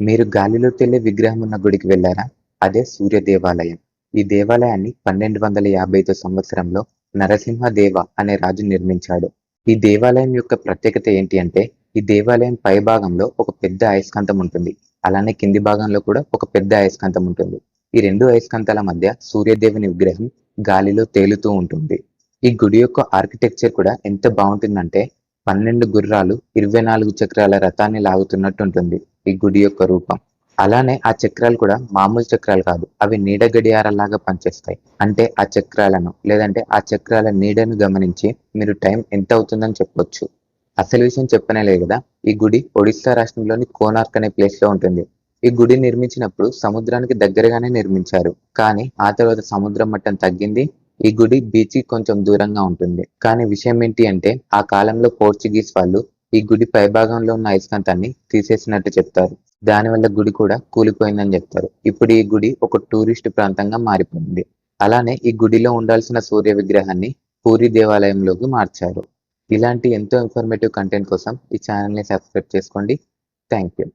మీరు గాలిలో తేలే విగ్రహం ఉన్న గుడికి వెళ్లారా? అదే సూర్య దేవాలయం. ఈ దేవాలయాన్ని 1255 సంవత్సరంలో నరసింహదేవ అనే రాజు నిర్మించాడు. ఈ దేవాలయం యొక్క ప్రత్యేకత ఏంటి అంటే, ఈ దేవాలయం పై భాగంలో ఒక పెద్ద అయస్కాంతం ఉంటుంది. అలానే కింది భాగంలో కూడా ఒక పెద్ద అయస్కాంతం ఉంటుంది. ఈ రెండు అయస్కాంతాల మధ్య సూర్యదేవుని విగ్రహం గాలిలో తేలుతూ ఉంటుంది. ఈ గుడి యొక్క ఆర్కిటెక్చర్ కూడా ఎంత బావుంటుందంటే, 12 గుర్రాలు 24 చక్రాల రథాన్ని లాగుతున్నట్టు ఉంటుంది ఈ గుడి యొక్క రూపం. అలానే ఆ చక్రాలు కూడా మామూలు చక్రాలు కాదు. అవి నీడ గడియారాల్లాగా పనిచేస్తాయి. అంటే ఆ చక్రాలను లేదంటే ఆ చక్రాల నీడను గమనించి మీరు టైం ఎంత అవుతుందని చెప్పొచ్చు. అసలు విషయం చెప్పనేలేదు కదా! ఈ గుడి ఒడిస్సా రాష్ట్రంలోని కోనార్క్ అనే ప్లేస్‌లో ఉంటుంది. ఈ గుడి నిర్మించినప్పుడు సముద్రానికి దగ్గరగానే నిర్మించారు. కానీ ఆ తర్వాత సముద్రం మట్టం తగ్గింది. ఈ గుడి బీచ్‌కి కొంచెం దూరంగా ఉంటుంది. కానీ విషయం ఏంటి అంటే ఆ కాలంలో పోర్చుగీస్ వాళ్ళు ఈ గుడి పైభాగంలో ఉన్న అయస్కాంతాన్ని తీసేసినట్టు చెప్తారు. దానివల్ల గుడి కూడా కూలిపోయిందని చెప్తారు. ఇప్పుడు ఈ గుడి ఒక టూరిస్ట్ ప్రాంతంగా మారిపోయింది. అలానే ఈ గుడిలో ఉండాల్సిన సూర్య విగ్రహాన్ని పూరి దేవాలయంలోకి మార్చారు. ఇలాంటి ఎంతో ఇన్ఫర్మేటివ్ కంటెంట్ కోసం ఈ ఛానల్‌ని సబ్స్క్రైబ్ చేసుకోండి. Thank you.